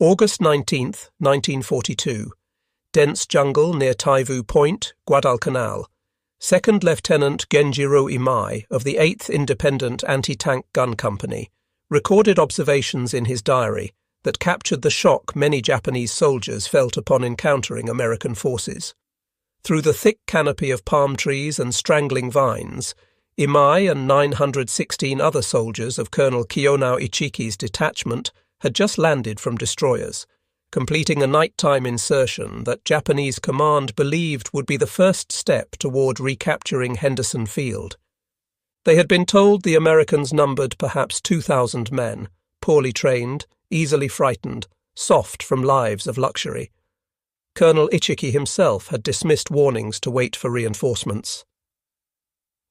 August 19th, 1942. Dense jungle near Taivu Point, Guadalcanal. Second Lieutenant Genjiro Imai of the 8th Independent Anti-Tank Gun Company recorded observations in his diary that captured the shock many Japanese soldiers felt upon encountering American forces. Through the thick canopy of palm trees and strangling vines, Imai and 916 other soldiers of Colonel Kiyonao Ichiki's detachment had just landed from destroyers, completing a nighttime insertion that Japanese command believed would be the first step toward recapturing Henderson Field. They had been told the Americans numbered perhaps 2,000 men, poorly trained, easily frightened, soft from lives of luxury. Colonel Ichiki himself had dismissed warnings to wait for reinforcements.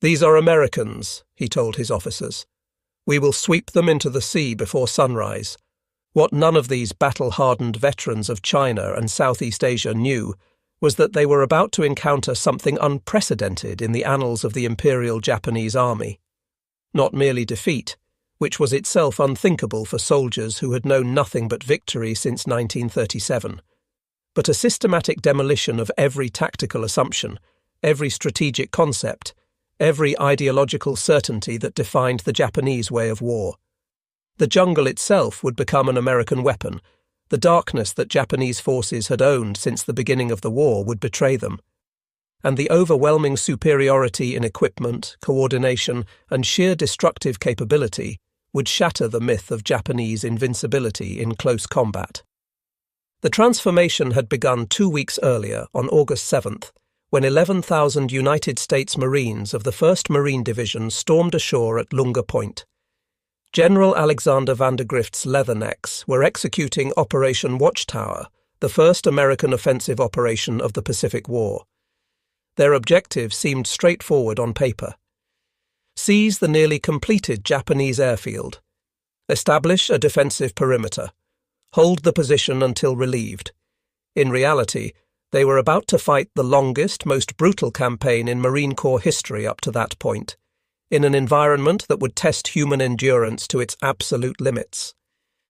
"These are Americans," he told his officers. "We will sweep them into the sea before sunrise." What none of these battle-hardened veterans of China and Southeast Asia knew was that they were about to encounter something unprecedented in the annals of the Imperial Japanese Army. Not merely defeat, which was itself unthinkable for soldiers who had known nothing but victory since 1937, but a systematic demolition of every tactical assumption, every strategic concept, every ideological certainty that defined the Japanese way of war. The jungle itself would become an American weapon. The darkness that Japanese forces had owned since the beginning of the war would betray them. And the overwhelming superiority in equipment, coordination, and sheer destructive capability would shatter the myth of Japanese invincibility in close combat. The transformation had begun 2 weeks earlier, on August 7th, when 11,000 United States Marines of the 1st Marine Division stormed ashore at Lunga Point. General Alexander Vandergrift's Leathernecks were executing Operation Watchtower, the first American offensive operation of the Pacific War. Their objective seemed straightforward on paper. Seize the nearly completed Japanese airfield. Establish a defensive perimeter. Hold the position until relieved. In reality, they were about to fight the longest, most brutal campaign in Marine Corps history up to that point, in an environment that would test human endurance to its absolute limits.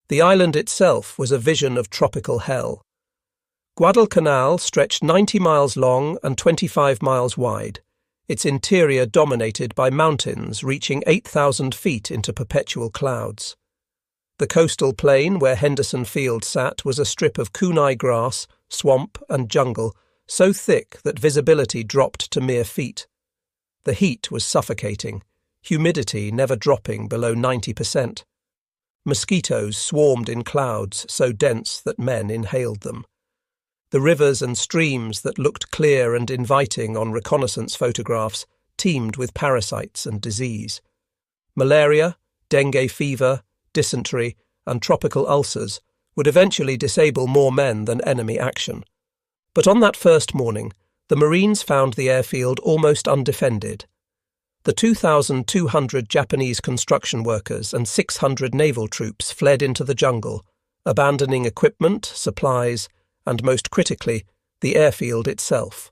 The island itself was a vision of tropical hell. Guadalcanal stretched 90 miles long and 25 miles wide, its interior dominated by mountains reaching 8,000 feet into perpetual clouds. The coastal plain where Henderson Field sat was a strip of kunai grass, swamp, and jungle, so thick that visibility dropped to mere feet. The heat was suffocating, humidity never dropping below 90%. Mosquitoes swarmed in clouds so dense that men inhaled them. The rivers and streams that looked clear and inviting on reconnaissance photographs teemed with parasites and disease. Malaria, dengue fever, dysentery, and tropical ulcers would eventually disable more men than enemy action. But on that first morning, the Marines found the airfield almost undefended. The 2,200 Japanese construction workers and 600 naval troops fled into the jungle, abandoning equipment, supplies, and most critically, the airfield itself.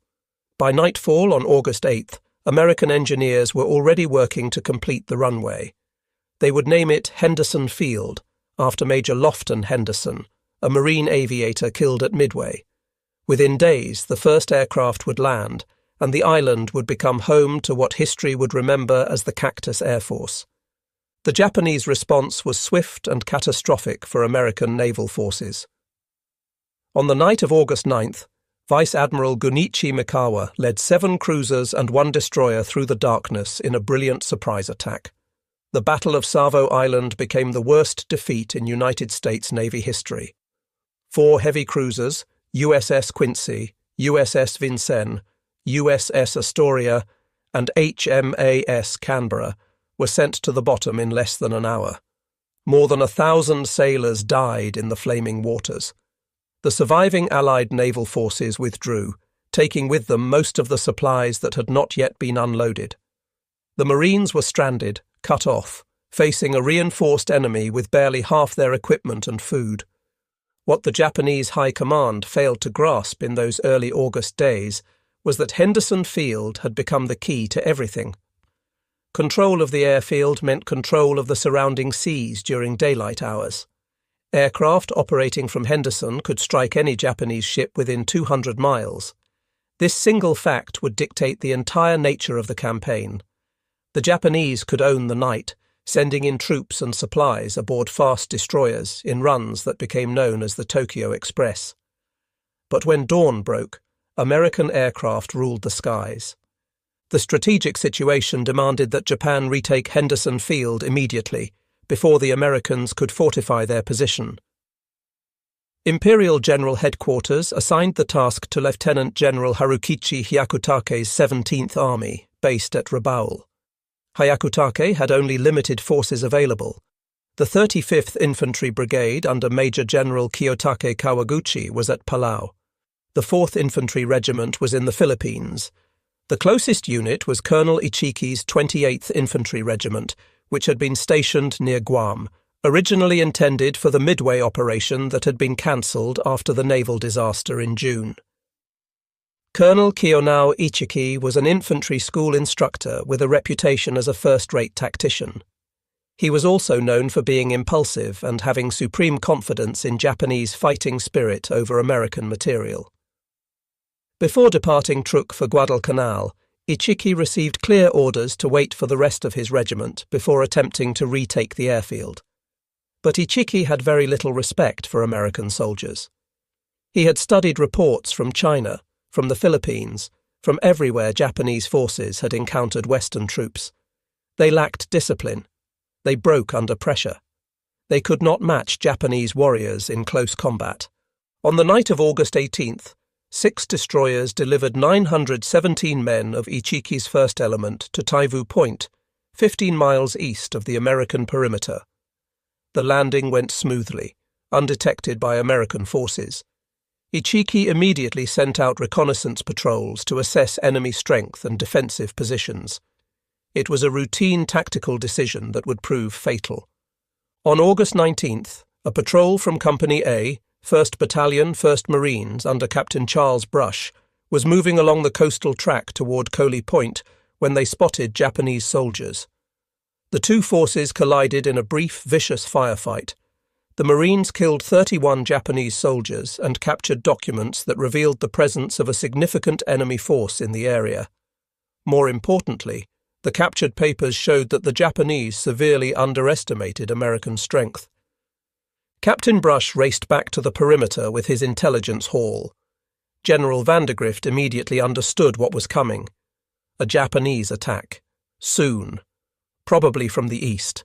By nightfall on August 8th, American engineers were already working to complete the runway. They would name it Henderson Field, after Major Lofton Henderson, a Marine aviator killed at Midway. Within days, the first aircraft would land, and the island would become home to what history would remember as the Cactus Air Force. The Japanese response was swift and catastrophic for American naval forces. On the night of August 9th, Vice Admiral Gunichi Mikawa led 7 cruisers and 1 destroyer through the darkness in a brilliant surprise attack. The Battle of Savo Island became the worst defeat in United States Navy history. 4 heavy cruisers, USS Quincy, USS Vincennes, USS Astoria, and HMAS Canberra, were sent to the bottom in less than an hour. More than 1,000 sailors died in the flaming waters. The surviving Allied naval forces withdrew, taking with them most of the supplies that had not yet been unloaded. The Marines were stranded, cut off, facing a reinforced enemy with barely half their equipment and food. What the Japanese High Command failed to grasp in those early August days was that Henderson Field had become the key to everything. Control of the airfield meant control of the surrounding seas during daylight hours. Aircraft operating from Henderson could strike any Japanese ship within 200 miles. This single fact would dictate the entire nature of the campaign. The Japanese could own the night, sending in troops and supplies aboard fast destroyers in runs that became known as the Tokyo Express. But when dawn broke, American aircraft ruled the skies. The strategic situation demanded that Japan retake Henderson Field immediately, before the Americans could fortify their position. Imperial General Headquarters assigned the task to Lieutenant General Harukichi Hyakutake's 17th Army, based at Rabaul. Hyakutake had only limited forces available. The 35th Infantry Brigade under Major General Kiyotake Kawaguchi was at Palau. The 4th Infantry Regiment was in the Philippines. The closest unit was Colonel Ichiki's 28th Infantry Regiment, which had been stationed near Guam, originally intended for the Midway operation that had been cancelled after the naval disaster in June. Colonel Kiyonao Ichiki was an infantry school instructor with a reputation as a first-rate tactician. He was also known for being impulsive and having supreme confidence in Japanese fighting spirit over American material. Before departing Truk for Guadalcanal, Ichiki received clear orders to wait for the rest of his regiment before attempting to retake the airfield. But Ichiki had very little respect for American soldiers. He had studied reports from China, from the Philippines, from everywhere Japanese forces had encountered Western troops. They lacked discipline. They broke under pressure. They could not match Japanese warriors in close combat. On the night of August 18th, 6 destroyers delivered 917 men of Ichiki's first element to Taivu Point, 15 miles east of the American perimeter. The landing went smoothly, undetected by American forces. Ichiki immediately sent out reconnaissance patrols to assess enemy strength and defensive positions. It was a routine tactical decision that would prove fatal. On August 19th, a patrol from Company A, 1st Battalion, 1st Marines, under Captain Charles Brush, was moving along the coastal track toward Coley Point when they spotted Japanese soldiers. The two forces collided in a brief, vicious firefight. The Marines killed 31 Japanese soldiers and captured documents that revealed the presence of a significant enemy force in the area. More importantly, the captured papers showed that the Japanese severely underestimated American strength. Captain Brush raced back to the perimeter with his intelligence haul. General Vandergrift immediately understood what was coming. A Japanese attack. Soon. Probably from the east.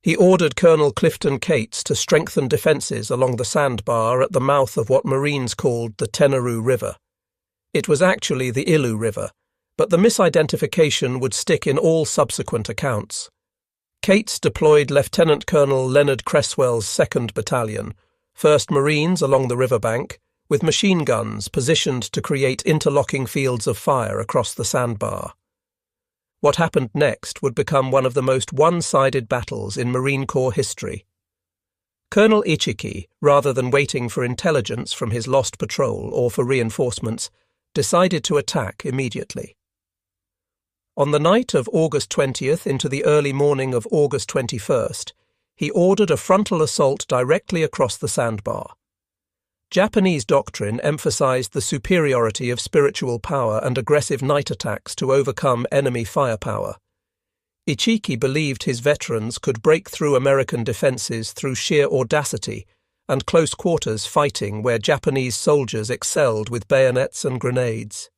He ordered Colonel Clifton Cates to strengthen defences along the sandbar at the mouth of what Marines called the Tenaru River. It was actually the Ilu River, but the misidentification would stick in all subsequent accounts. Cates deployed Lieutenant Colonel Leonard Cresswell's 2nd Battalion, 1st Marines along the riverbank, with machine guns positioned to create interlocking fields of fire across the sandbar. What happened next would become one of the most one-sided battles in Marine Corps history. Colonel Ichiki, rather than waiting for intelligence from his lost patrol or for reinforcements, decided to attack immediately. On the night of August 20th into the early morning of August 21st, he ordered a frontal assault directly across the sandbar. Japanese doctrine emphasized the superiority of spiritual power and aggressive night attacks to overcome enemy firepower. Ichiki believed his veterans could break through American defenses through sheer audacity and close quarters fighting where Japanese soldiers excelled with bayonets and grenades.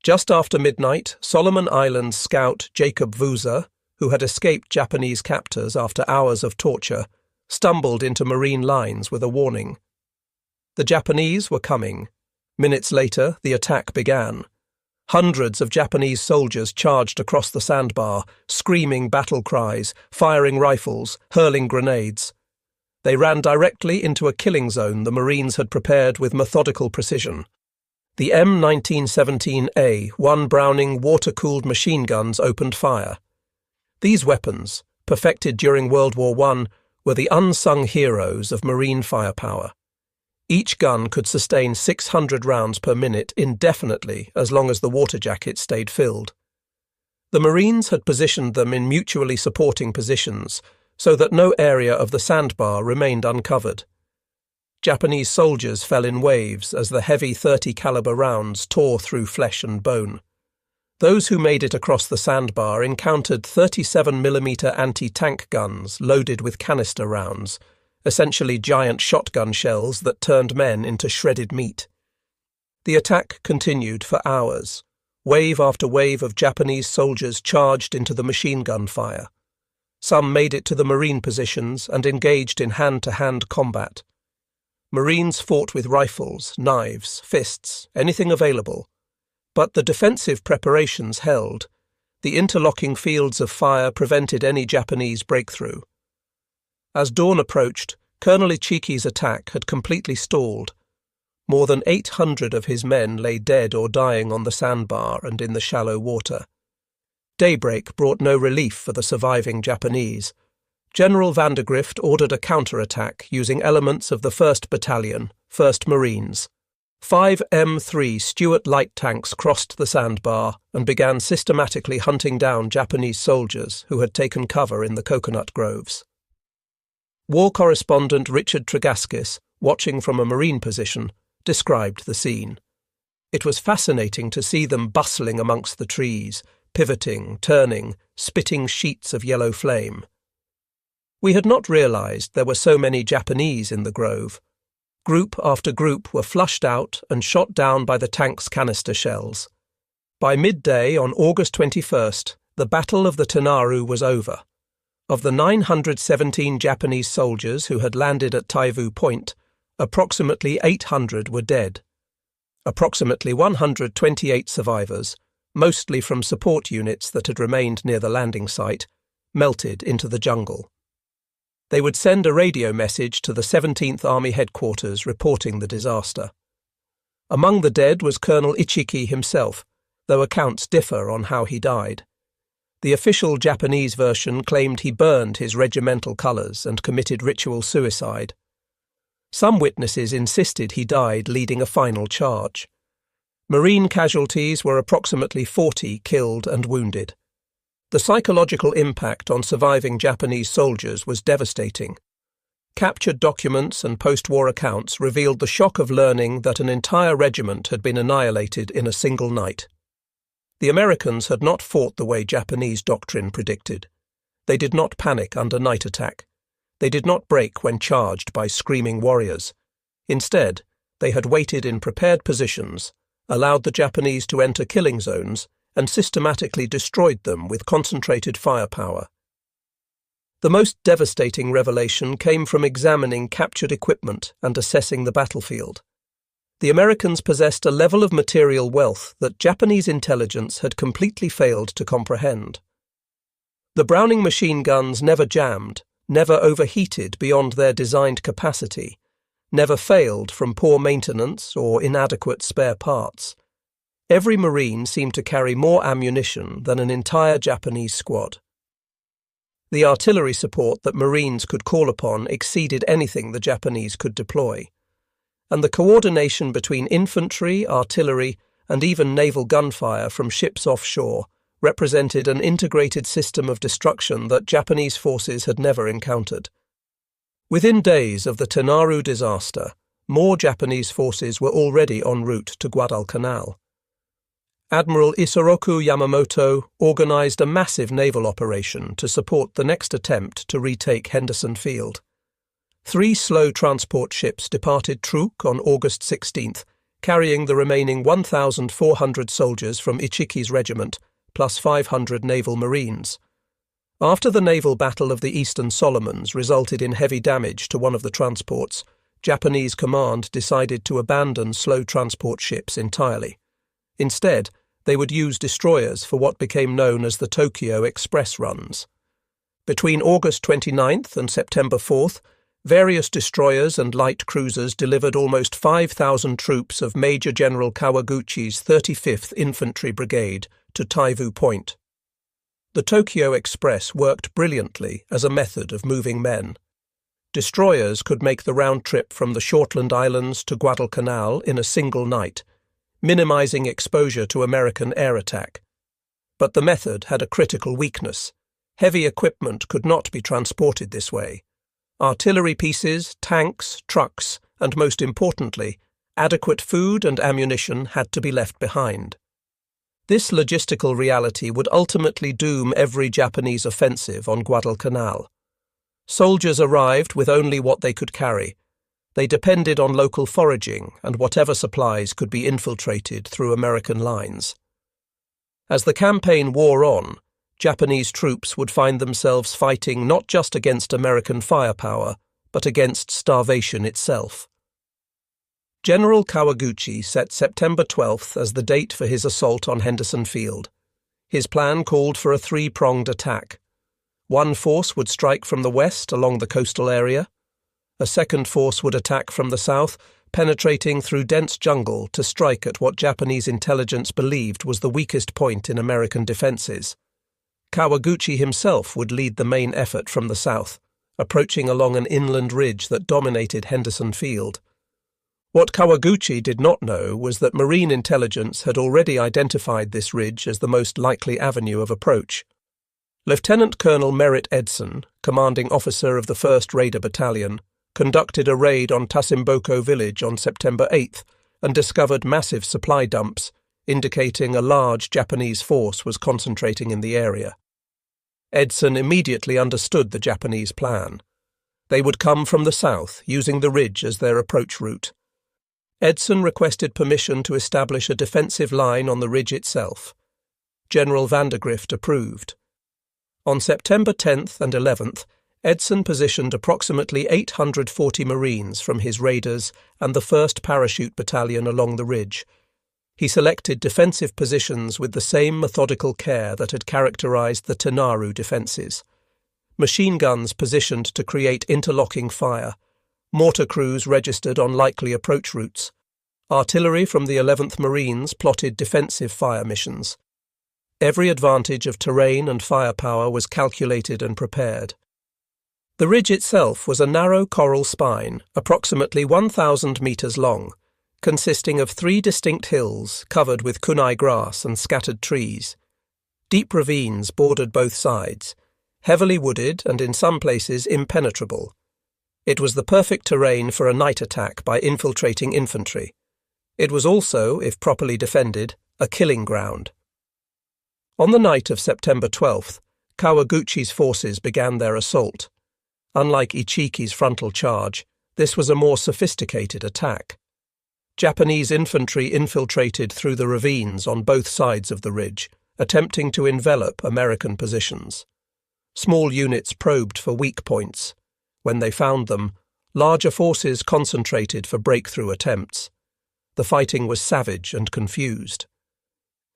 Just after midnight, Solomon Islands scout Jacob Vuza, who had escaped Japanese captors after hours of torture, stumbled into Marine lines with a warning. The Japanese were coming. Minutes later, the attack began. Hundreds of Japanese soldiers charged across the sandbar, screaming battle cries, firing rifles, hurling grenades. They ran directly into a killing zone the Marines had prepared with methodical precision. The M1917A1 Browning water-cooled machine guns opened fire. These weapons, perfected during World War I, were the unsung heroes of Marine firepower. Each gun could sustain 600 rounds per minute indefinitely as long as the water jacket stayed filled. The Marines had positioned them in mutually supporting positions so that no area of the sandbar remained uncovered. Japanese soldiers fell in waves as the heavy .30 caliber rounds tore through flesh and bone. Those who made it across the sandbar encountered 37mm anti-tank guns loaded with canister rounds, essentially giant shotgun shells that turned men into shredded meat. The attack continued for hours. Wave after wave of Japanese soldiers charged into the machine gun fire. Some made it to the Marine positions and engaged in hand-to-hand combat. Marines fought with rifles, knives, fists, anything available. But the defensive preparations held. The interlocking fields of fire prevented any Japanese breakthrough. As dawn approached, Colonel Ichiki's attack had completely stalled. More than 800 of his men lay dead or dying on the sandbar and in the shallow water. Daybreak brought no relief for the surviving Japanese. General Vandergrift ordered a counterattack using elements of the 1st Battalion, 1st Marines. 5 M3 Stuart light tanks crossed the sandbar and began systematically hunting down Japanese soldiers who had taken cover in the coconut groves. War correspondent Richard Tregaskis, watching from a Marine position, described the scene. It was fascinating to see them bustling amongst the trees, pivoting, turning, spitting sheets of yellow flame. We had not realized there were so many Japanese in the grove. Group after group were flushed out and shot down by the tank's canister shells. By midday on August 21st, the Battle of the Tenaru was over. Of the 917 Japanese soldiers who had landed at Taivu Point, approximately 800 were dead. Approximately 128 survivors, mostly from support units that had remained near the landing site, melted into the jungle. They would send a radio message to the 17th Army headquarters reporting the disaster. Among the dead was Colonel Ichiki himself, though accounts differ on how he died. The official Japanese version claimed he burned his regimental colours and committed ritual suicide. Some witnesses insisted he died leading a final charge. Marine casualties were approximately 40 killed and wounded. The psychological impact on surviving Japanese soldiers was devastating. Captured documents and post-war accounts revealed the shock of learning that an entire regiment had been annihilated in a single night. The Americans had not fought the way Japanese doctrine predicted. They did not panic under night attack. They did not break when charged by screaming warriors. Instead, they had waited in prepared positions, allowed the Japanese to enter killing zones, and systematically destroyed them with concentrated firepower. The most devastating revelation came from examining captured equipment and assessing the battlefield. The Americans possessed a level of material wealth that Japanese intelligence had completely failed to comprehend. The Browning machine guns never jammed, never overheated beyond their designed capacity, never failed from poor maintenance or inadequate spare parts. Every Marine seemed to carry more ammunition than an entire Japanese squad. The artillery support that Marines could call upon exceeded anything the Japanese could deploy, and the coordination between infantry, artillery, and even naval gunfire from ships offshore represented an integrated system of destruction that Japanese forces had never encountered. Within days of the Tenaru disaster, more Japanese forces were already en route to Guadalcanal. Admiral Isoroku Yamamoto organized a massive naval operation to support the next attempt to retake Henderson Field. 3 slow transport ships departed Truk on August 16th, carrying the remaining 1,400 soldiers from Ichiki's regiment, plus 500 naval marines. After the naval battle of the Eastern Solomons resulted in heavy damage to one of the transports, Japanese command decided to abandon slow transport ships entirely. Instead, they would use destroyers for what became known as the Tokyo Express runs. Between August 29th and September 4th, various destroyers and light cruisers delivered almost 5,000 troops of Major General Kawaguchi's 35th Infantry Brigade to Taivu Point. The Tokyo Express worked brilliantly as a method of moving men. Destroyers could make the round trip from the Shortland Islands to Guadalcanal in a single night, minimizing exposure to American air attack. But the method had a critical weakness. Heavy equipment could not be transported this way. Artillery pieces, tanks, trucks, and most importantly, adequate food and ammunition had to be left behind. This logistical reality would ultimately doom every Japanese offensive on Guadalcanal. Soldiers arrived with only what they could carry. They depended on local foraging and whatever supplies could be infiltrated through American lines. As the campaign wore on, Japanese troops would find themselves fighting not just against American firepower, but against starvation itself. General Kawaguchi set September 12th as the date for his assault on Henderson Field. His plan called for a three-pronged attack. One force would strike from the west along the coastal area. A second force would attack from the south, penetrating through dense jungle to strike at what Japanese intelligence believed was the weakest point in American defenses. Kawaguchi himself would lead the main effort from the south, approaching along an inland ridge that dominated Henderson Field. What Kawaguchi did not know was that Marine intelligence had already identified this ridge as the most likely avenue of approach. Lieutenant Colonel Merritt Edson, commanding officer of the 1st Raider Battalion, conducted a raid on Tasimboko village on September 8th and discovered massive supply dumps, indicating a large Japanese force was concentrating in the area. Edson immediately understood the Japanese plan. They would come from the south, using the ridge as their approach route. Edson requested permission to establish a defensive line on the ridge itself. General Vandergrift approved. On September 10th and 11th, Edson positioned approximately 840 Marines from his raiders and the 1st Parachute Battalion along the ridge. He selected defensive positions with the same methodical care that had characterized the Tenaru defenses. Machine guns positioned to create interlocking fire. Mortar crews registered on likely approach routes. Artillery from the 11th Marines plotted defensive fire missions. Every advantage of terrain and firepower was calculated and prepared. The ridge itself was a narrow coral spine, approximately 1,000 metres long, consisting of 3 distinct hills covered with kunai grass and scattered trees. Deep ravines bordered both sides, heavily wooded and in some places impenetrable. It was the perfect terrain for a night attack by infiltrating infantry. It was also, if properly defended, a killing ground. On the night of September 12th, Kawaguchi's forces began their assault. Unlike Ichiki's frontal charge, this was a more sophisticated attack. Japanese infantry infiltrated through the ravines on both sides of the ridge, attempting to envelop American positions. Small units probed for weak points. When they found them, larger forces concentrated for breakthrough attempts. The fighting was savage and confused.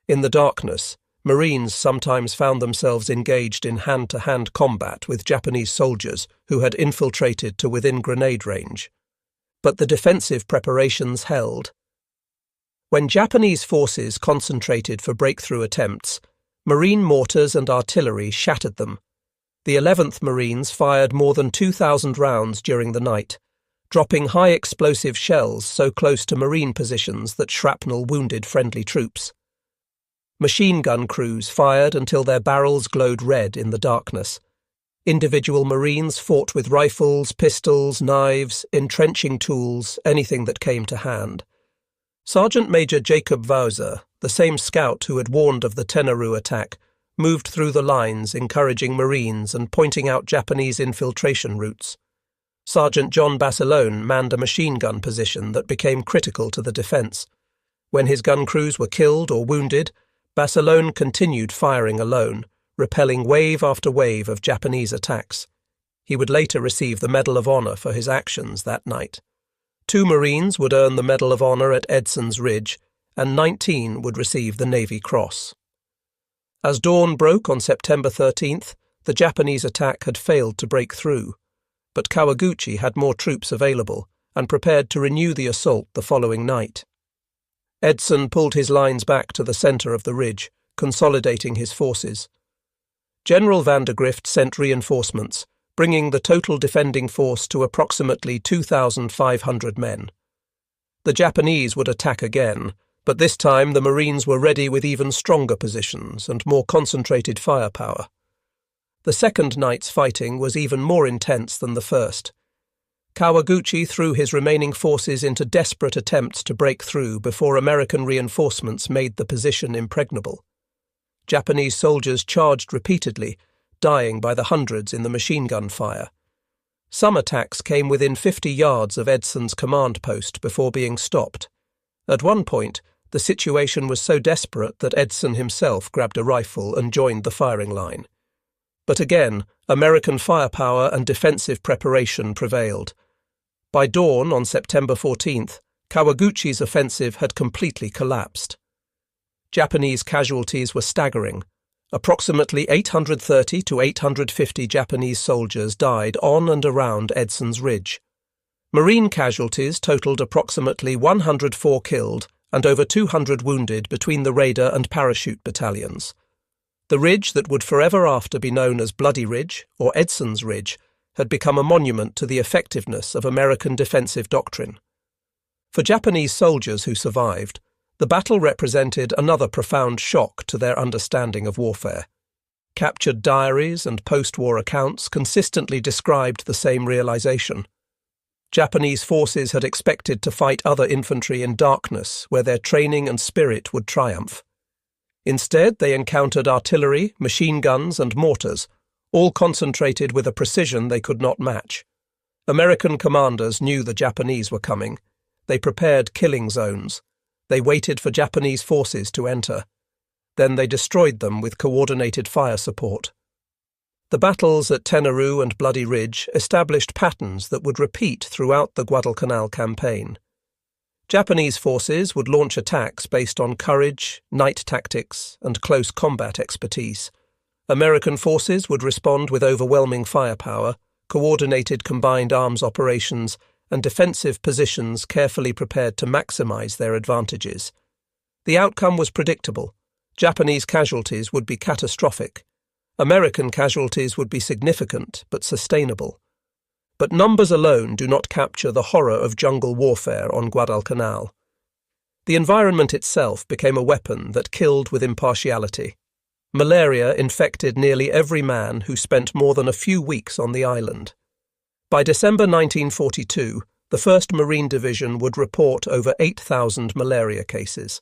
In the darkness, Marines sometimes found themselves engaged in hand-to-hand combat with Japanese soldiers who had infiltrated to within grenade range. But the defensive preparations held. When Japanese forces concentrated for breakthrough attempts, Marine mortars and artillery shattered them. The 11th Marines fired more than 2,000 rounds during the night, dropping high-explosive shells so close to Marine positions that shrapnel wounded friendly troops. Machine gun crews fired until their barrels glowed red in the darkness. Individual Marines fought with rifles, pistols, knives, entrenching tools, anything that came to hand. Sergeant Major Jacob Wauser, the same scout who had warned of the Tenaru attack, moved through the lines encouraging Marines and pointing out Japanese infiltration routes. Sergeant John Basilone manned a machine gun position that became critical to the defence. When his gun crews were killed or wounded, Basilone continued firing alone, repelling wave after wave of Japanese attacks. He would later receive the Medal of Honor for his actions that night. 2 Marines would earn the Medal of Honor at Edson's Ridge, and 19 would receive the Navy Cross. As dawn broke on September 13th, the Japanese attack had failed to break through, but Kawaguchi had more troops available and prepared to renew the assault the following night. Edson pulled his lines back to the centre of the ridge, consolidating his forces. General Vandergrift sent reinforcements, bringing the total defending force to approximately 2,500 men. The Japanese would attack again, but this time the Marines were ready with even stronger positions and more concentrated firepower. The second night's fighting was even more intense than the first. Kawaguchi threw his remaining forces into desperate attempts to break through before American reinforcements made the position impregnable. Japanese soldiers charged repeatedly, dying by the hundreds in the machine gun fire. Some attacks came within 50 yards of Edson's command post before being stopped. At one point, the situation was so desperate that Edson himself grabbed a rifle and joined the firing line. But again, American firepower and defensive preparation prevailed. By dawn on September 14th, Kawaguchi's offensive had completely collapsed. Japanese casualties were staggering. Approximately 830 to 850 Japanese soldiers died on and around Edson's Ridge. Marine casualties totaled approximately 104 killed and over 200 wounded between the Raider and Parachute battalions. The ridge that would forever after be known as Bloody Ridge, or Edson's Ridge, had become a monument to the effectiveness of American defensive doctrine. For Japanese soldiers who survived, the battle represented another profound shock to their understanding of warfare. Captured diaries and post-war accounts consistently described the same realization. Japanese forces had expected to fight other infantry in darkness, where their training and spirit would triumph. Instead, they encountered artillery, machine guns, and mortars, all concentrated with a precision they could not match. American commanders knew the Japanese were coming. They prepared killing zones. They waited for Japanese forces to enter. Then they destroyed them with coordinated fire support. The battles at Tenaru and Bloody Ridge established patterns that would repeat throughout the Guadalcanal Campaign. Japanese forces would launch attacks based on courage, night tactics, and close combat expertise. American forces would respond with overwhelming firepower, coordinated combined arms operations, and defensive positions carefully prepared to maximize their advantages. The outcome was predictable. Japanese casualties would be catastrophic. American casualties would be significant but sustainable. But numbers alone do not capture the horror of jungle warfare on Guadalcanal. The environment itself became a weapon that killed with impartiality. Malaria infected nearly every man who spent more than a few weeks on the island. By December 1942, the 1st Marine Division would report over 8,000 malaria cases.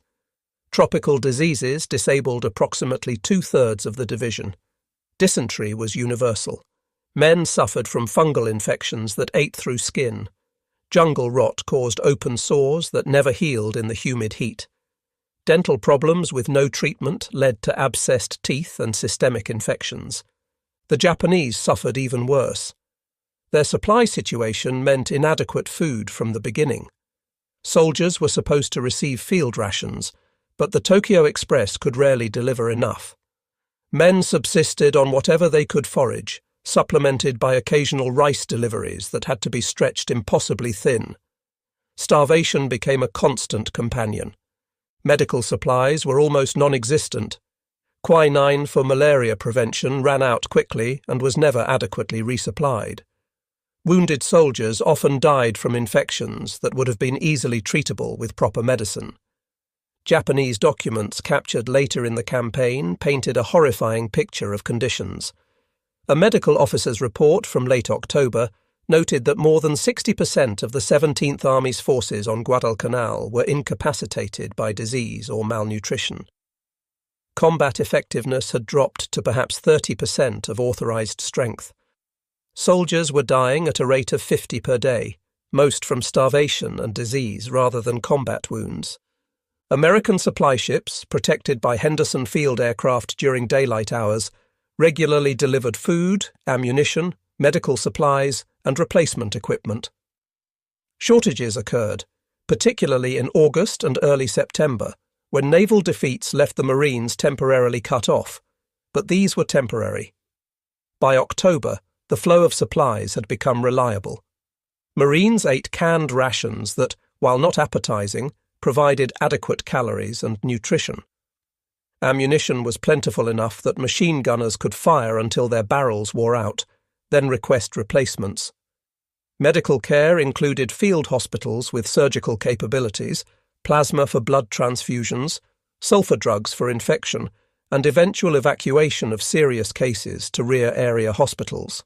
Tropical diseases disabled approximately 2/3 of the division. Dysentery was universal. Men suffered from fungal infections that ate through skin. Jungle rot caused open sores that never healed in the humid heat. Dental problems with no treatment led to abscessed teeth and systemic infections. The Japanese suffered even worse. Their supply situation meant inadequate food from the beginning. Soldiers were supposed to receive field rations, but the Tokyo Express could rarely deliver enough. Men subsisted on whatever they could forage, supplemented by occasional rice deliveries that had to be stretched impossibly thin. Starvation became a constant companion. Medical supplies were almost non-existent. Quinine for malaria prevention ran out quickly and was never adequately resupplied. Wounded soldiers often died from infections that would have been easily treatable with proper medicine. Japanese documents captured later in the campaign painted a horrifying picture of conditions. A medical officer's report from late October noted that more than 60% of the 17th Army's forces on Guadalcanal were incapacitated by disease or malnutrition. Combat effectiveness had dropped to perhaps 30% of authorized strength. Soldiers were dying at a rate of 50 per day, most from starvation and disease rather than combat wounds. American supply ships, protected by Henderson field aircraft during daylight hours, regularly delivered food, ammunition, medical supplies, and replacement equipment. Shortages occurred, particularly in August and early September, when naval defeats left the Marines temporarily cut off, but these were temporary. By October, the flow of supplies had become reliable. Marines ate canned rations that, while not appetizing, provided adequate calories and nutrition. Ammunition was plentiful enough that machine gunners could fire until their barrels wore out, then request replacements. Medical care included field hospitals with surgical capabilities, plasma for blood transfusions, sulfur drugs for infection, and eventual evacuation of serious cases to rear area hospitals.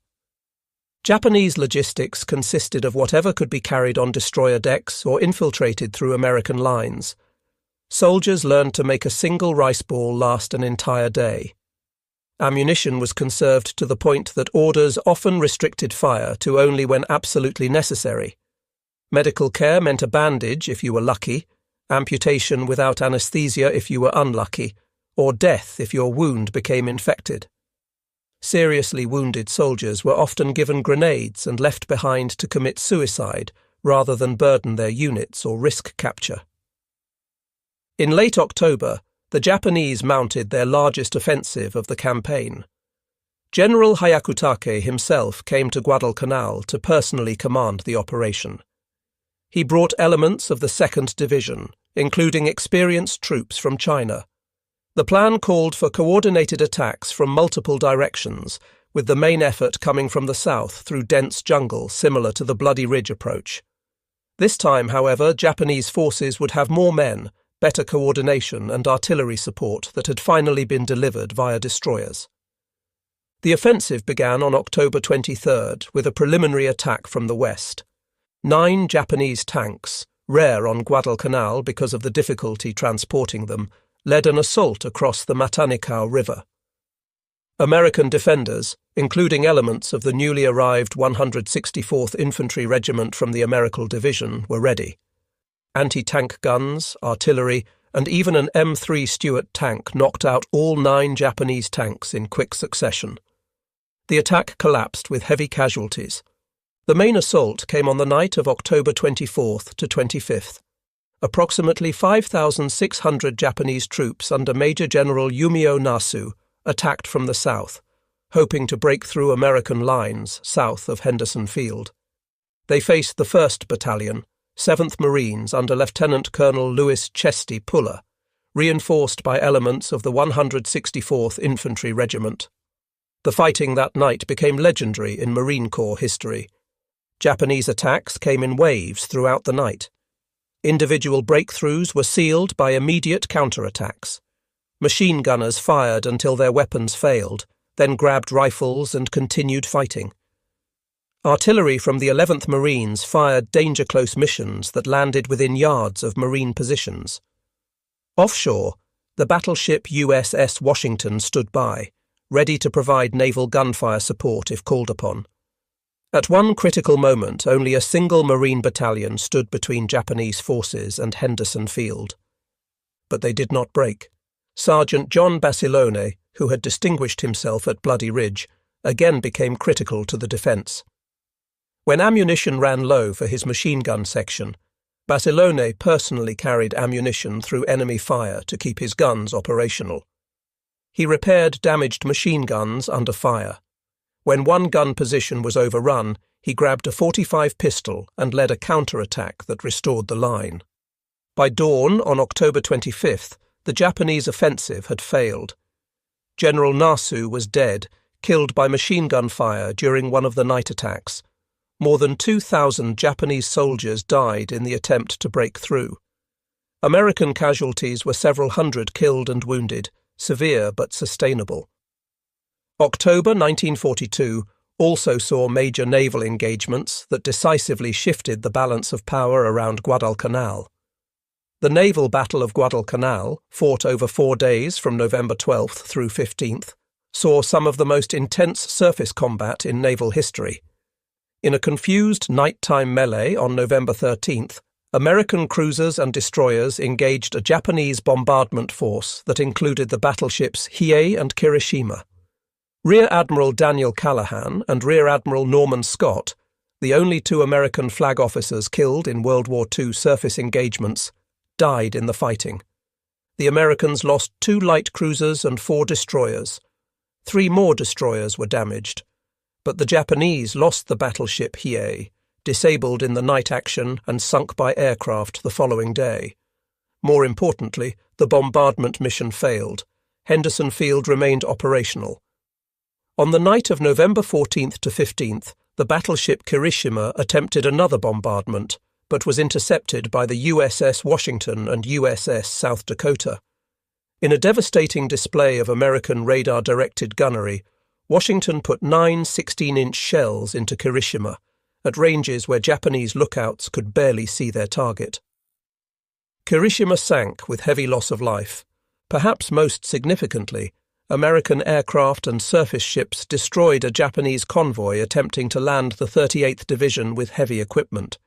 Japanese logistics consisted of whatever could be carried on destroyer decks or infiltrated through American lines. Soldiers learned to make a single rice ball last an entire day. Ammunition was conserved to the point that orders often restricted fire to only when absolutely necessary. Medical care meant a bandage if you were lucky, amputation without anesthesia if you were unlucky, or death if your wound became infected. Seriously wounded soldiers were often given grenades and left behind to commit suicide rather than burden their units or risk capture. In late October, the Japanese mounted their largest offensive of the campaign. General Hyakutake himself came to Guadalcanal to personally command the operation. He brought elements of the 2nd Division, including experienced troops from China. The plan called for coordinated attacks from multiple directions, with the main effort coming from the south through dense jungle similar to the Bloody Ridge approach. This time, however, Japanese forces would have more men, better coordination and artillery support that had finally been delivered via destroyers. The offensive began on October 23rd with a preliminary attack from the west. 9 Japanese tanks, rare on Guadalcanal because of the difficulty transporting them, led an assault across the Matanikau River. American defenders, including elements of the newly arrived 164th Infantry Regiment from the American Division, were ready. Anti-tank guns, artillery, and even an M3 Stuart tank knocked out all 9 Japanese tanks in quick succession. The attack collapsed with heavy casualties. The main assault came on the night of October 24th to 25th. Approximately 5,600 Japanese troops under Major General Yumio Nasu attacked from the south, hoping to break through American lines south of Henderson Field. They faced the 1st Battalion, 7th Marines under Lieutenant Colonel Louis Chesty Puller, reinforced by elements of the 164th Infantry Regiment. The fighting that night became legendary in Marine Corps history. Japanese attacks came in waves throughout the night. Individual breakthroughs were sealed by immediate counterattacks. Machine gunners fired until their weapons failed, then grabbed rifles and continued fighting. Artillery from the 11th Marines fired danger-close missions that landed within yards of Marine positions. Offshore, the battleship USS Washington stood by, ready to provide naval gunfire support if called upon. At one critical moment, only a single Marine battalion stood between Japanese forces and Henderson Field. But they did not break. Sergeant John Basilone, who had distinguished himself at Bloody Ridge, again became critical to the defence. When ammunition ran low for his machine gun section, Basilone personally carried ammunition through enemy fire to keep his guns operational. He repaired damaged machine guns under fire. When one gun position was overrun, he grabbed a .45 pistol and led a counterattack that restored the line. By dawn on October 25th, the Japanese offensive had failed. General Nasu was dead, killed by machine gun fire during one of the night attacks. More than 2,000 Japanese soldiers died in the attempt to break through. American casualties were several hundred killed and wounded, severe but sustainable. October 1942 also saw major naval engagements that decisively shifted the balance of power around Guadalcanal. The Naval Battle of Guadalcanal, fought over 4 days from November 12th through 15th, saw some of the most intense surface combat in naval history. In a confused nighttime melee on November 13th, American cruisers and destroyers engaged a Japanese bombardment force that included the battleships Hiei and Kirishima. Rear Admiral Daniel Callahan and Rear Admiral Norman Scott, the only 2 American flag officers killed in World War II surface engagements, died in the fighting. The Americans lost 2 light cruisers and 4 destroyers. 3 more destroyers were damaged. But the Japanese lost the battleship Hiei, disabled in the night action and sunk by aircraft the following day. More importantly, the bombardment mission failed. Henderson Field remained operational. On the night of November 14th to 15th, the battleship Kirishima attempted another bombardment, but was intercepted by the USS Washington and USS South Dakota. In a devastating display of American radar-directed gunnery, Washington put 9 16-inch shells into Kirishima, at ranges where Japanese lookouts could barely see their target. Kirishima sank with heavy loss of life. Perhaps most significantly, American aircraft and surface ships destroyed a Japanese convoy attempting to land the 38th Division with heavy equipment.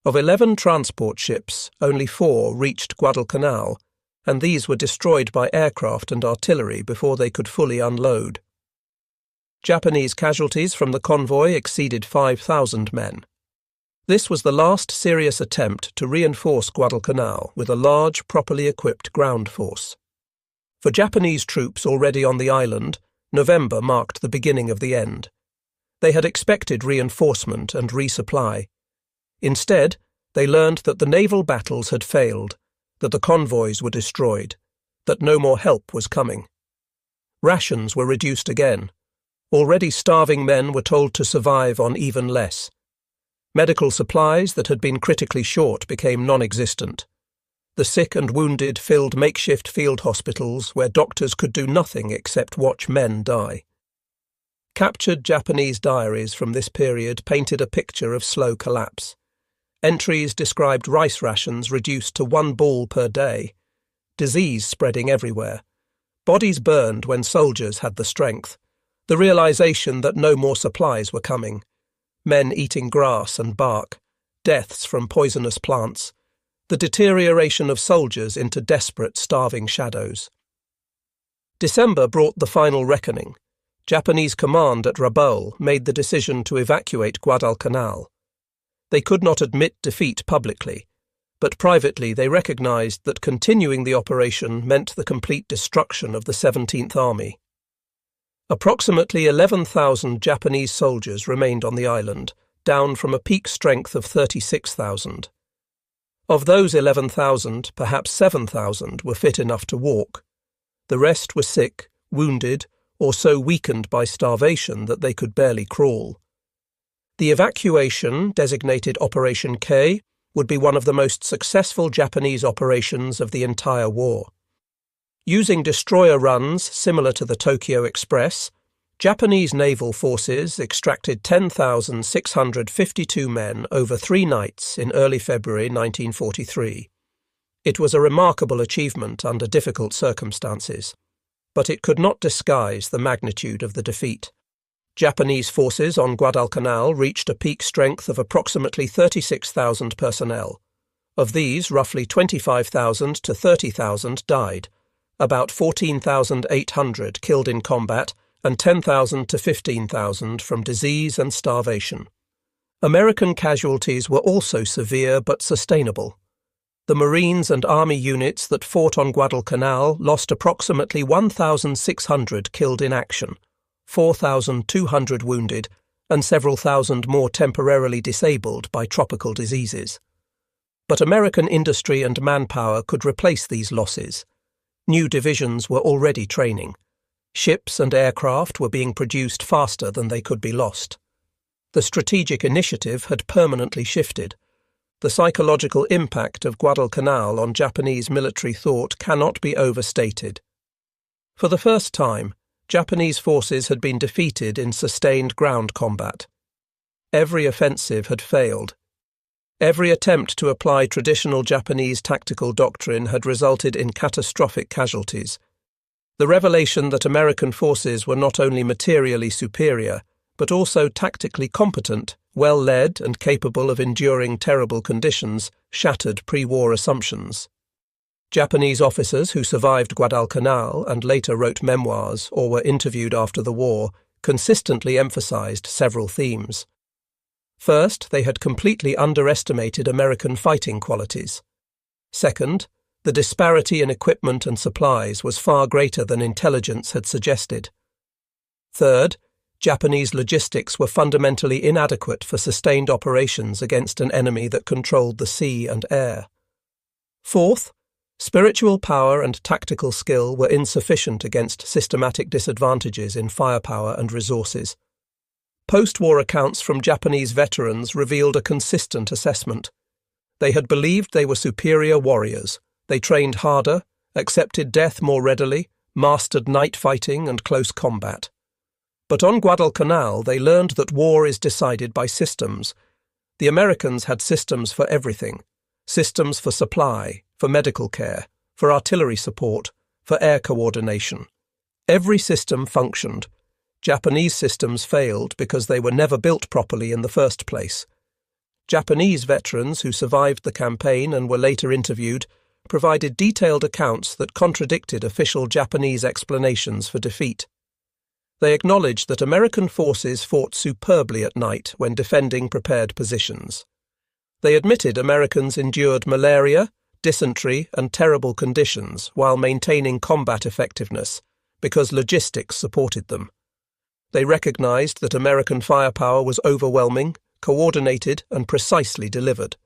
Of 11 transport ships, only 4 reached Guadalcanal, and these were destroyed by aircraft and artillery before they could fully unload. Japanese casualties from the convoy exceeded 5,000 men. This was the last serious attempt to reinforce Guadalcanal with a large, properly equipped ground force. For Japanese troops already on the island, November marked the beginning of the end. They had expected reinforcement and resupply. Instead, they learned that the naval battles had failed, that the convoys were destroyed, that no more help was coming. Rations were reduced again. Already starving men were told to survive on even less. Medical supplies that had been critically short became non-existent. The sick and wounded filled makeshift field hospitals where doctors could do nothing except watch men die. Captured Japanese diaries from this period painted a picture of slow collapse. Entries described rice rations reduced to 1 ball per day, disease spreading everywhere, bodies burned when soldiers had the strength, the realization that no more supplies were coming, men eating grass and bark, deaths from poisonous plants, the deterioration of soldiers into desperate, starving shadows. December brought the final reckoning. Japanese command at Rabaul made the decision to evacuate Guadalcanal. They could not admit defeat publicly, but privately they recognized that continuing the operation meant the complete destruction of the 17th Army. Approximately 11,000 Japanese soldiers remained on the island, down from a peak strength of 36,000. Of those 11,000, perhaps 7,000 were fit enough to walk. The rest were sick, wounded, or so weakened by starvation that they could barely crawl. The evacuation, designated Operation K, would be one of the most successful Japanese operations of the entire war. Using destroyer runs similar to the Tokyo Express, Japanese naval forces extracted 10,652 men over 3 nights in early February 1943. It was a remarkable achievement under difficult circumstances, but it could not disguise the magnitude of the defeat. Japanese forces on Guadalcanal reached a peak strength of approximately 36,000 personnel. Of these, roughly 25,000 to 30,000 died, about 14,800 killed in combat, and 10,000 to 15,000 from disease and starvation. American casualties were also severe but sustainable. The Marines and Army units that fought on Guadalcanal lost approximately 1,600 killed in action, 4,200 wounded, and several thousand more temporarily disabled by tropical diseases. But American industry and manpower could replace these losses. New divisions were already training. Ships and aircraft were being produced faster than they could be lost. The strategic initiative had permanently shifted. The psychological impact of Guadalcanal on Japanese military thought cannot be overstated. For the first time, Japanese forces had been defeated in sustained ground combat. Every offensive had failed. Every attempt to apply traditional Japanese tactical doctrine had resulted in catastrophic casualties. The revelation that American forces were not only materially superior, but also tactically competent, well-led and capable of enduring terrible conditions, shattered pre-war assumptions. Japanese officers who survived Guadalcanal and later wrote memoirs or were interviewed after the war consistently emphasized several themes. First, they had completely underestimated American fighting qualities. Second, the disparity in equipment and supplies was far greater than intelligence had suggested. Third, Japanese logistics were fundamentally inadequate for sustained operations against an enemy that controlled the sea and air. Fourth, spiritual power and tactical skill were insufficient against systematic disadvantages in firepower and resources. Post-war accounts from Japanese veterans revealed a consistent assessment. They had believed they were superior warriors. They trained harder, accepted death more readily, mastered night fighting and close combat. But on Guadalcanal, they learned that war is decided by systems. The Americans had systems for everything. Systems for supply, for medical care, for artillery support, for air coordination. Every system functioned. Japanese systems failed because they were never built properly in the first place. Japanese veterans who survived the campaign and were later interviewed provided detailed accounts that contradicted official Japanese explanations for defeat. They acknowledged that American forces fought superbly at night when defending prepared positions. They admitted Americans endured malaria, dysentery, and terrible conditions while maintaining combat effectiveness because logistics supported them. They recognized that American firepower was overwhelming, coordinated, and precisely delivered.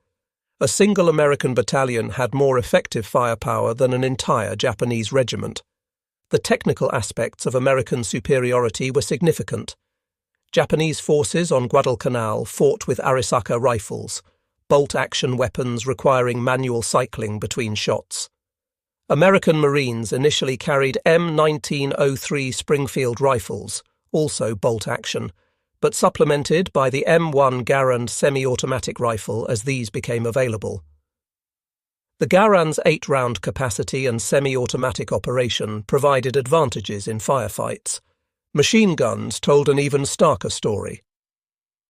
A single American battalion had more effective firepower than an entire Japanese regiment. The technical aspects of American superiority were significant. Japanese forces on Guadalcanal fought with Arisaka rifles, bolt-action weapons requiring manual cycling between shots. American Marines initially carried M1903 Springfield rifles, also bolt-action, but supplemented by the M1 Garand semi-automatic rifle as these became available. The Garand's 8-round capacity and semi-automatic operation provided advantages in firefights. Machine guns told an even starker story.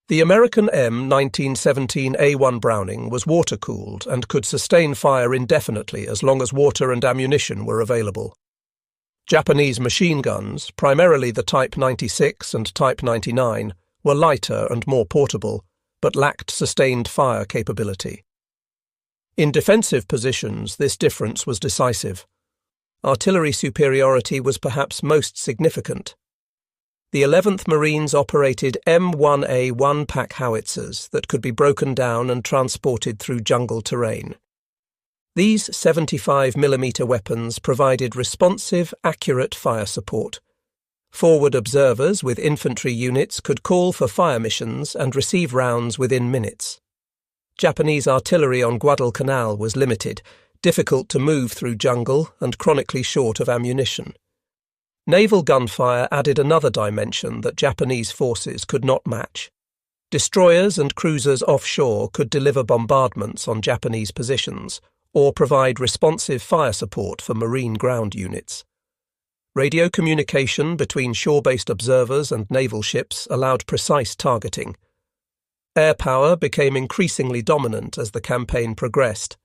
The American M1917A1 Browning was water-cooled and could sustain fire indefinitely as long as water and ammunition were available. Japanese machine guns, primarily the Type 96 and Type 99, were lighter and more portable, but lacked sustained fire capability. In defensive positions, this difference was decisive. Artillery superiority was perhaps most significant. The 11th Marines operated M1A1 pack howitzers that could be broken down and transported through jungle terrain. These 75mm weapons provided responsive, accurate fire support. Forward observers with infantry units could call for fire missions and receive rounds within minutes. Japanese artillery on Guadalcanal was limited, difficult to move through jungle, and chronically short of ammunition. Naval gunfire added another dimension that Japanese forces could not match. Destroyers and cruisers offshore could deliver bombardments on Japanese positions, or provide responsive fire support for Marine ground units. Radio communication between shore-based observers and naval ships allowed precise targeting. Air power became increasingly dominant as the campaign progressed.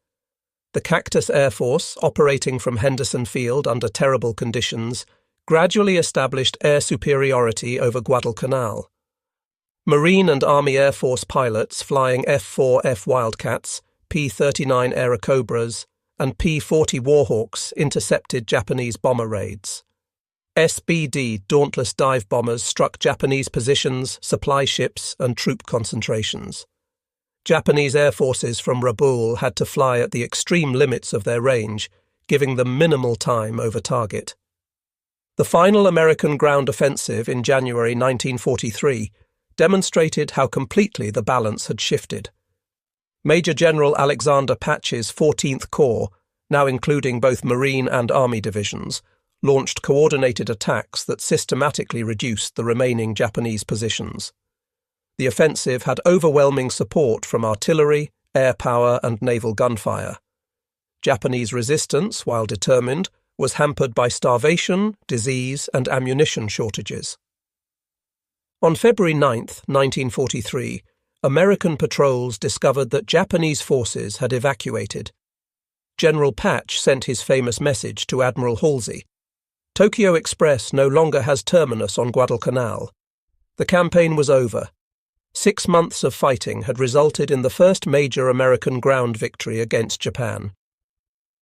The Cactus Air Force, operating from Henderson Field under terrible conditions, gradually established air superiority over Guadalcanal. Marine and Army Air Force pilots flying F-4F Wildcats, P-39 Airacobras, and P-40 Warhawks intercepted Japanese bomber raids. SBD Dauntless dive bombers struck Japanese positions, supply ships, and troop concentrations. Japanese air forces from Rabaul had to fly at the extreme limits of their range, giving them minimal time over target. The final American ground offensive in January 1943 demonstrated how completely the balance had shifted. Major General Alexander Patch's 14th Corps, now including both Marine and Army divisions, launched coordinated attacks that systematically reduced the remaining Japanese positions. The offensive had overwhelming support from artillery, air power, and naval gunfire. Japanese resistance, while determined, was hampered by starvation, disease, and ammunition shortages. On February 9, 1943, American patrols discovered that Japanese forces had evacuated. General Patch sent his famous message to Admiral Halsey. Tokyo Express no longer has terminus on Guadalcanal. The campaign was over. 6 months of fighting had resulted in the first major American ground victory against Japan.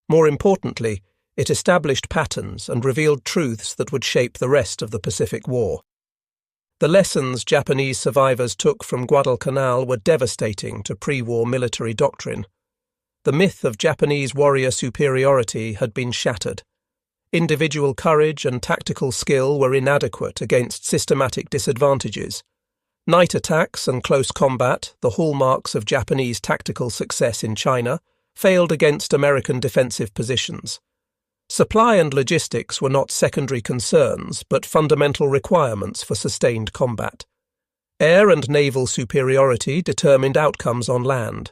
More importantly, it established patterns and revealed truths that would shape the rest of the Pacific War. The lessons Japanese survivors took from Guadalcanal were devastating to pre-war military doctrine. The myth of Japanese warrior superiority had been shattered. Individual courage and tactical skill were inadequate against systematic disadvantages. Night attacks and close combat, the hallmarks of Japanese tactical success in China, failed against American defensive positions. Supply and logistics were not secondary concerns, but fundamental requirements for sustained combat. Air and naval superiority determined outcomes on land.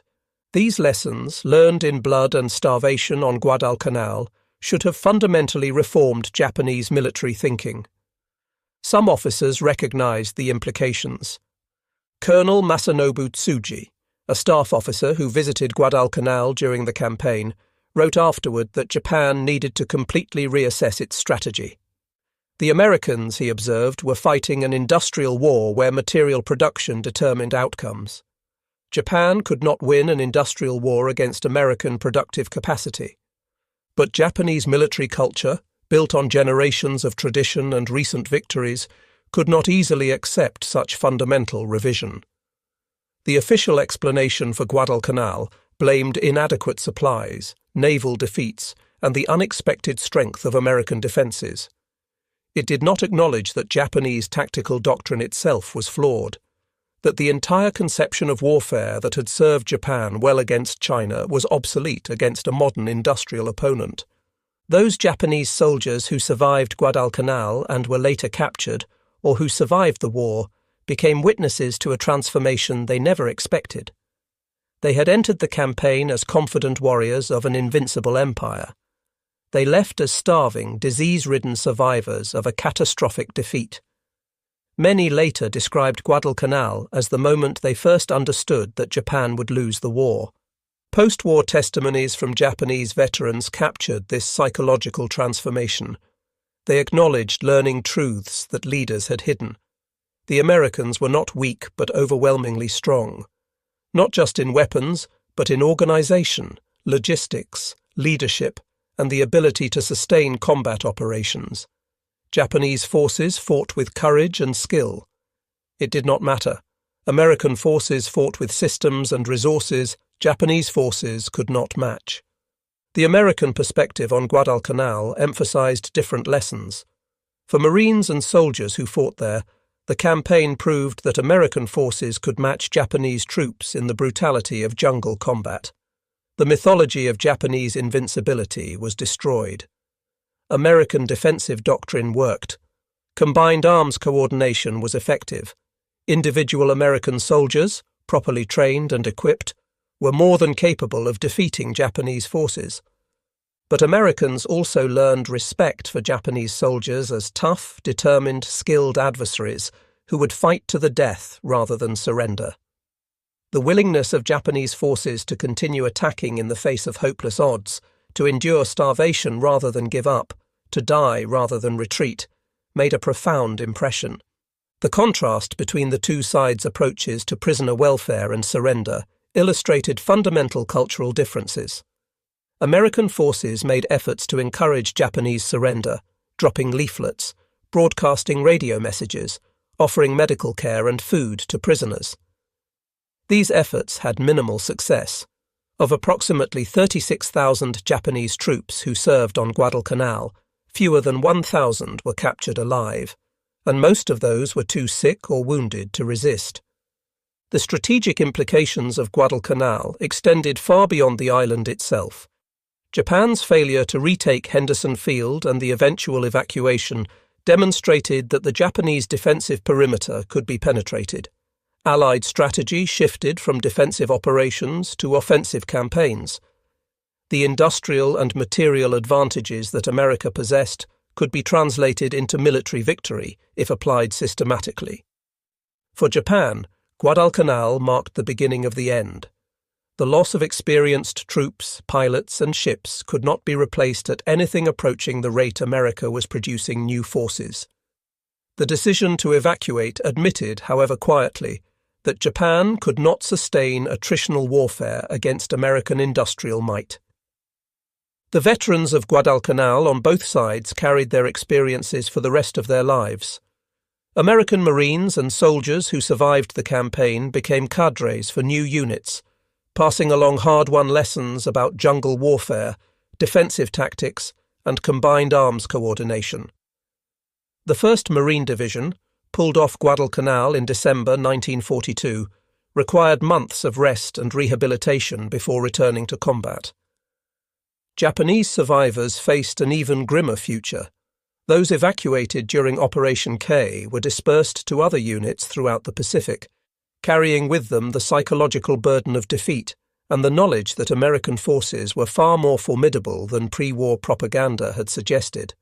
These lessons, learned in blood and starvation on Guadalcanal, should have fundamentally reformed Japanese military thinking. Some officers recognized the implications. Colonel Masanobu Tsuji, a staff officer who visited Guadalcanal during the campaign, wrote afterward that Japan needed to completely reassess its strategy. The Americans, he observed, were fighting an industrial war where material production determined outcomes. Japan could not win an industrial war against American productive capacity. But Japanese military culture, built on generations of tradition and recent victories, could not easily accept such fundamental revision. The official explanation for Guadalcanal blamed inadequate supplies, naval defeats, and the unexpected strength of American defences. It did not acknowledge that Japanese tactical doctrine itself was flawed, that the entire conception of warfare that had served Japan well against China was obsolete against a modern industrial opponent. Those Japanese soldiers who survived Guadalcanal and were later captured, or who survived the war, became witnesses to a transformation they never expected. They had entered the campaign as confident warriors of an invincible empire. They left as starving, disease-ridden survivors of a catastrophic defeat. Many later described Guadalcanal as the moment they first understood that Japan would lose the war. Post-war testimonies from Japanese veterans captured this psychological transformation. They acknowledged learning truths that leaders had hidden. The Americans were not weak but overwhelmingly strong, not just in weapons, but in organization, logistics, leadership, and the ability to sustain combat operations. Japanese forces fought with courage and skill. It did not matter. American forces fought with systems and resources Japanese forces could not match. The American perspective on Guadalcanal emphasized different lessons. For Marines and soldiers who fought there, the campaign proved that American forces could match Japanese troops in the brutality of jungle combat. The mythology of Japanese invincibility was destroyed. American defensive doctrine worked. Combined arms coordination was effective. Individual American soldiers, properly trained and equipped, were more than capable of defeating Japanese forces. But Americans also learned respect for Japanese soldiers as tough, determined, skilled adversaries who would fight to the death rather than surrender. The willingness of Japanese forces to continue attacking in the face of hopeless odds, to endure starvation rather than give up, to die rather than retreat, made a profound impression. The contrast between the two sides' approaches to prisoner welfare and surrender illustrated fundamental cultural differences. American forces made efforts to encourage Japanese surrender, dropping leaflets, broadcasting radio messages, offering medical care and food to prisoners. These efforts had minimal success. Of approximately 36,000 Japanese troops who served on Guadalcanal, fewer than 1,000 were captured alive, and most of those were too sick or wounded to resist. The strategic implications of Guadalcanal extended far beyond the island itself. Japan's failure to retake Henderson Field and the eventual evacuation demonstrated that the Japanese defensive perimeter could be penetrated. Allied strategy shifted from defensive operations to offensive campaigns. The industrial and material advantages that America possessed could be translated into military victory if applied systematically. For Japan, Guadalcanal marked the beginning of the end. The loss of experienced troops, pilots, and ships could not be replaced at anything approaching the rate America was producing new forces. The decision to evacuate admitted, however quietly, that Japan could not sustain attritional warfare against American industrial might. The veterans of Guadalcanal on both sides carried their experiences for the rest of their lives. American Marines and soldiers who survived the campaign became cadres for new units, passing along hard-won lessons about jungle warfare, defensive tactics, and combined arms coordination. The 1st Marine Division, pulled off Guadalcanal in December 1942, required months of rest and rehabilitation before returning to combat. Japanese survivors faced an even grimmer future. Those evacuated during Operation K were dispersed to other units throughout the Pacific, carrying with them the psychological burden of defeat and the knowledge that American forces were far more formidable than pre-war propaganda had suggested.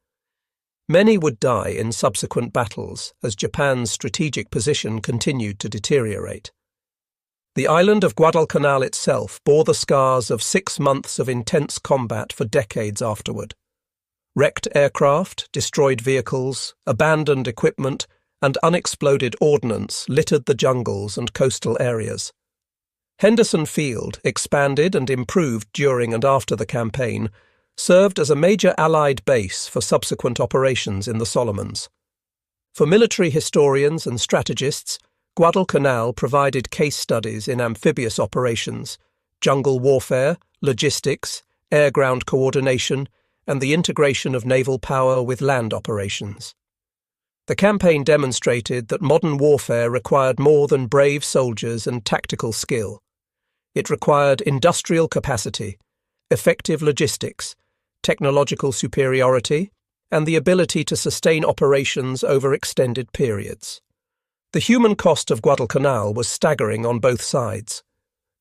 Many would die in subsequent battles as Japan's strategic position continued to deteriorate. The island of Guadalcanal itself bore the scars of 6 months of intense combat for decades afterward. Wrecked aircraft, destroyed vehicles, abandoned equipment, and unexploded ordnance littered the jungles and coastal areas. Henderson Field, expanded and improved during and after the campaign, served as a major Allied base for subsequent operations in the Solomons. For military historians and strategists, Guadalcanal provided case studies in amphibious operations, jungle warfare, logistics, air-ground coordination, and the integration of naval power with land operations. The campaign demonstrated that modern warfare required more than brave soldiers and tactical skill. It required industrial capacity, effective logistics, technological superiority, and the ability to sustain operations over extended periods. The human cost of Guadalcanal was staggering on both sides.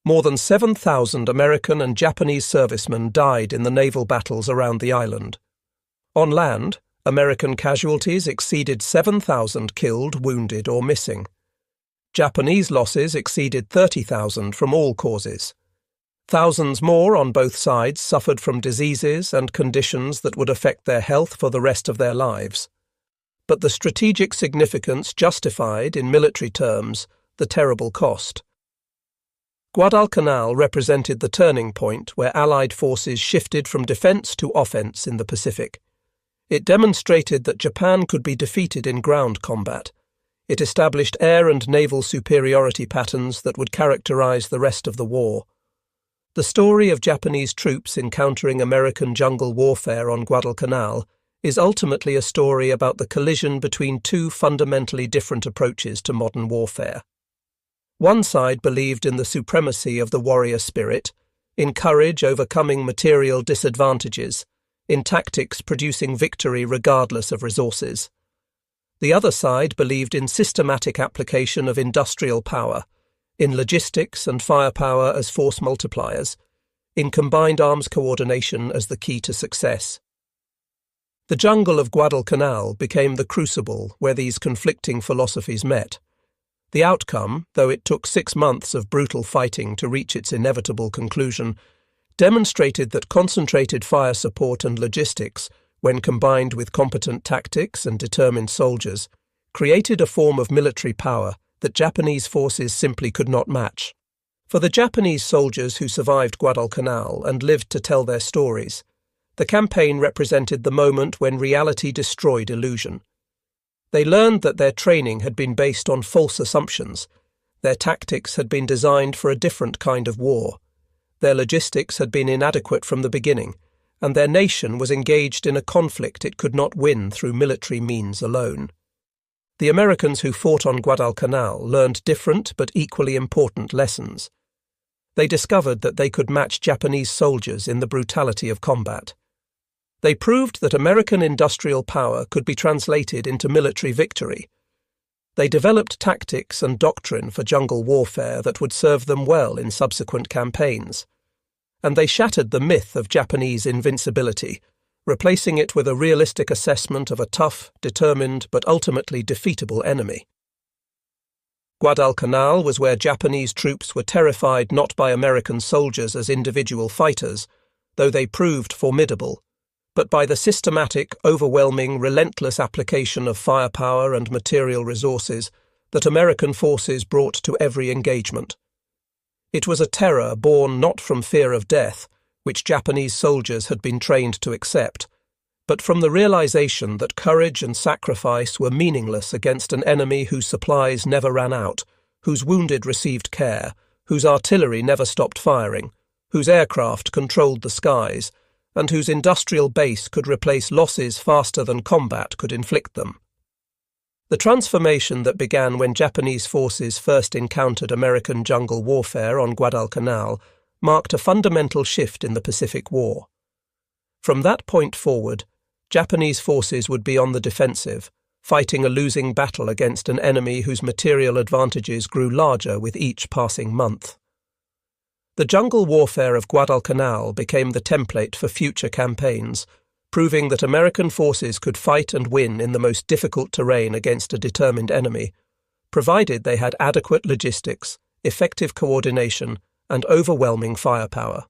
More than 7,000 American and Japanese servicemen died in the naval battles around the island. On land, American casualties exceeded 7,000 killed, wounded, or missing. Japanese losses exceeded 30,000 from all causes. Thousands more on both sides suffered from diseases and conditions that would affect their health for the rest of their lives. But the strategic significance justified, in military terms, the terrible cost. Guadalcanal represented the turning point where Allied forces shifted from defense to offense in the Pacific. It demonstrated that Japan could be defeated in ground combat. It established air and naval superiority patterns that would characterize the rest of the war. The story of Japanese troops encountering American jungle warfare on Guadalcanal is ultimately a story about the collision between two fundamentally different approaches to modern warfare. One side believed in the supremacy of the warrior spirit, in courage overcoming material disadvantages, in tactics producing victory regardless of resources. The other side believed in systematic application of industrial power, in logistics and firepower as force multipliers, in combined arms coordination as the key to success. The jungle of Guadalcanal became the crucible where these conflicting philosophies met. The outcome, though it took 6 months of brutal fighting to reach its inevitable conclusion, demonstrated that concentrated fire support and logistics, when combined with competent tactics and determined soldiers, created a form of military power that Japanese forces simply could not match. For the Japanese soldiers who survived Guadalcanal and lived to tell their stories, the campaign represented the moment when reality destroyed illusion. They learned that their training had been based on false assumptions, their tactics had been designed for a different kind of war, their logistics had been inadequate from the beginning, and their nation was engaged in a conflict it could not win through military means alone. The Americans who fought on Guadalcanal learned different but equally important lessons. They discovered that they could match Japanese soldiers in the brutality of combat. They proved that American industrial power could be translated into military victory. They developed tactics and doctrine for jungle warfare that would serve them well in subsequent campaigns. And they shattered the myth of Japanese invincibility, replacing it with a realistic assessment of a tough, determined, but ultimately defeatable enemy. Guadalcanal was where Japanese troops were terrified not by American soldiers as individual fighters, though they proved formidable, but by the systematic, overwhelming, relentless application of firepower and material resources that American forces brought to every engagement. It was a terror born not from fear of death, which Japanese soldiers had been trained to accept, but from the realization that courage and sacrifice were meaningless against an enemy whose supplies never ran out, whose wounded received care, whose artillery never stopped firing, whose aircraft controlled the skies, and whose industrial base could replace losses faster than combat could inflict them. The transformation that began when Japanese forces first encountered American jungle warfare on Guadalcanal marked a fundamental shift in the Pacific War. From that point forward, Japanese forces would be on the defensive, fighting a losing battle against an enemy whose material advantages grew larger with each passing month. The jungle warfare of Guadalcanal became the template for future campaigns, proving that American forces could fight and win in the most difficult terrain against a determined enemy, provided they had adequate logistics, effective coordination, and overwhelming firepower.